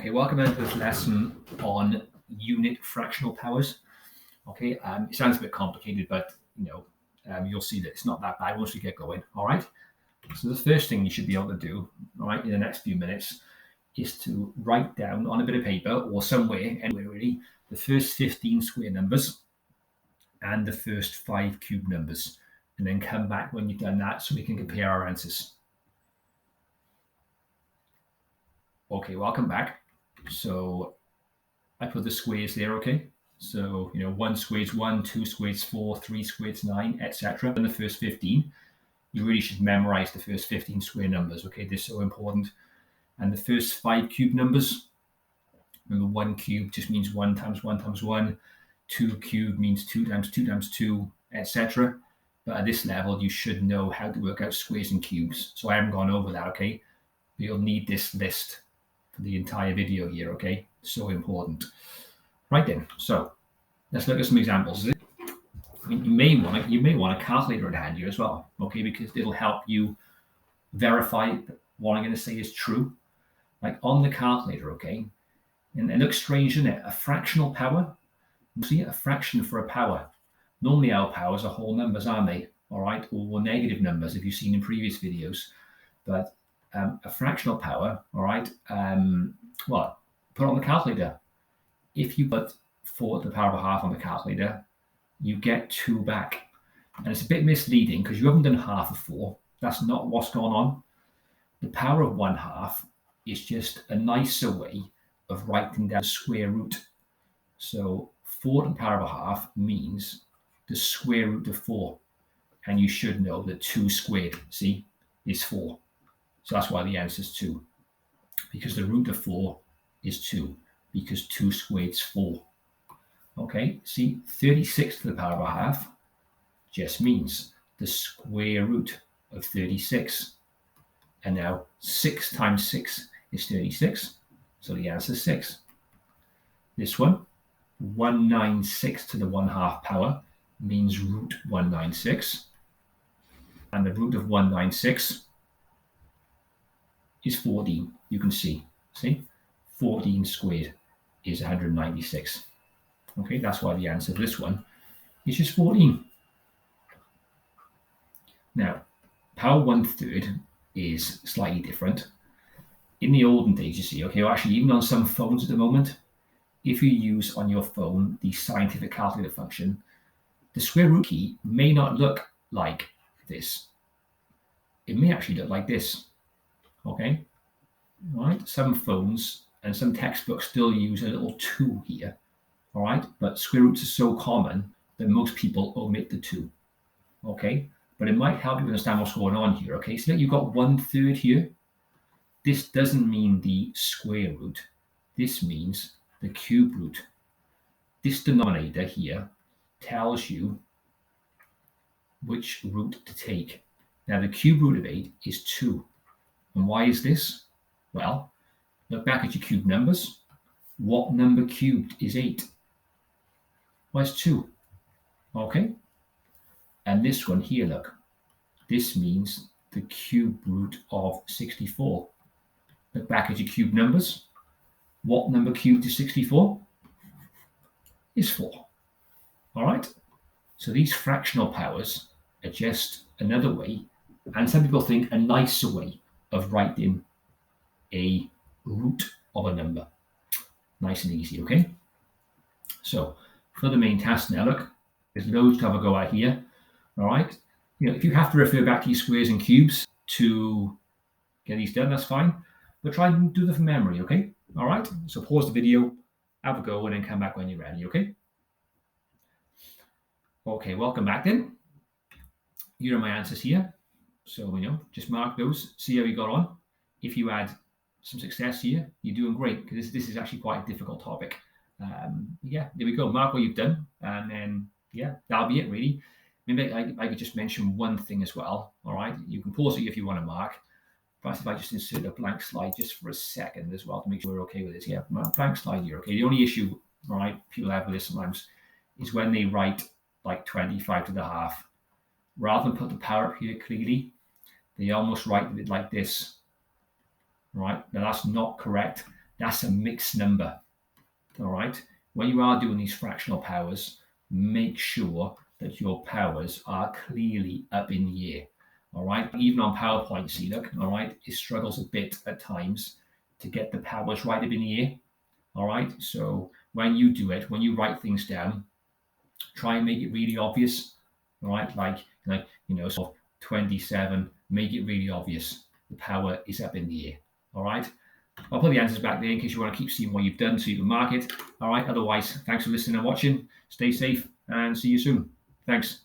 Okay, welcome into this lesson on unit fractional powers. Okay, it sounds a bit complicated, but you'll see that it's not that bad once we get going. All right. So the first thing you should be able to do, all right, in the next few minutes, is to write down on a bit of paper or somewhere, anywhere really, the first 15 square numbers and the first 5 cube numbers, and then come back when you've done that so we can compare our answers. Okay, welcome back. So I put the squares there, okay? So, 1 squared is 1, 2 squared is 4, 3 squared is 9, etc. And the first 15, you really should memorize the first 15 square numbers, okay? They're so important. And the first 5 cube numbers, remember 1 cube just means 1 times 1 times 1. 2 cube means 2 times 2 times 2, etc. But at this level, you should know how to work out squares and cubes. So I haven't gone over that, okay? But you'll need this list for the entire video here, okay? So important. Right then, so let's look at some examples. You may want a calculator at hand here as well, okay? Because it'll help you verify what I'm going to say is true. Like on the calculator, okay? And it looks strange, isn't it? A fractional power. You see, a fraction for a power. Normally our powers are whole numbers, aren't they? All right, or negative numbers, if you've seen in previous videos. But a fractional power, all right, well, put it on the calculator. If you put 4 to the power of a half on the calculator, you get 2 back. And it's a bit misleading because you haven't done half of 4. That's not what's going on. The power of 1/2 is just a nicer way of writing down the square root. So 4 to the power of a half means the square root of 4. And you should know that 2 squared, see, is 4. So that's why the answer is 2. Because the root of 4 is 2. Because 2 squared is 4. Okay, see, 36 to the power of a half just means the square root of 36. And now 6 times 6 is 36. So the answer is 6. This one, 196 to the 1/2 power means root 196. And the root of 196 is 14. You can see, 14 squared is 196. Okay, that's why the answer to this one is just 14. Now, power 1/3 is slightly different. In the olden days, you see, okay, or actually even on some phones at the moment, if you use on your phone the scientific calculator function, the square root key may not look like this. It may actually look like this. Okay, all right. Some phones and some textbooks still use a little 2 here. All right, but square roots are so common that most people omit the 2. Okay, but it might help you understand what's going on here. Okay, so you've got 1/3 here. This doesn't mean the square root. This means the cube root. This denominator here tells you which root to take. Now, the cube root of 8 is 2. And why is this? Well, look back at your cube numbers. What number cubed is 8? Well, it's 2. Okay? And this one here, look. This means the cube root of 64. Look back at your cube numbers. What number cubed is 64? Is 4. All right? So these fractional powers are just another way, and some people think a nicer way, of writing a root of a number. Nice and easy, okay? So for the main task now, look, there's loads to have a go at here. All right? If you have to refer back to your squares and cubes to get these done, that's fine. But try and do them from memory, okay? All right? So pause the video, have a go, and then come back when you're ready, okay? Okay, welcome back then. Here are my answers here. So, just mark those, see how you got on. If you had some success here, you're doing great, because this is actually quite a difficult topic. There we go. Mark what you've done, and then, that'll be it, really. Maybe I could just mention one thing as well, all right? You can pause it if you want to mark. Perhaps if I just insert a blank slide just for a second as well to make sure we're okay with this. Yeah, blank slide here, okay? The only issue, all right, people have with this sometimes is when they write like 25 to the half. Rather than put the power up here clearly, they almost write it like this. Right? Now that's not correct. That's a mixed number. All right. When you are doing these fractional powers, make sure that your powers are clearly up in the air. All right. Even on PowerPoint, see, look, all right, it struggles a bit at times to get the powers right up in the air. All right. So when you do it, when you write things down, try and make it really obvious. All right. So 27, make it really obvious. The power is up in the air. All right. I'll put the answers back there in case you want to keep seeing what you've done so you can mark it. All right. Otherwise, thanks for listening and watching. Stay safe and see you soon. Thanks.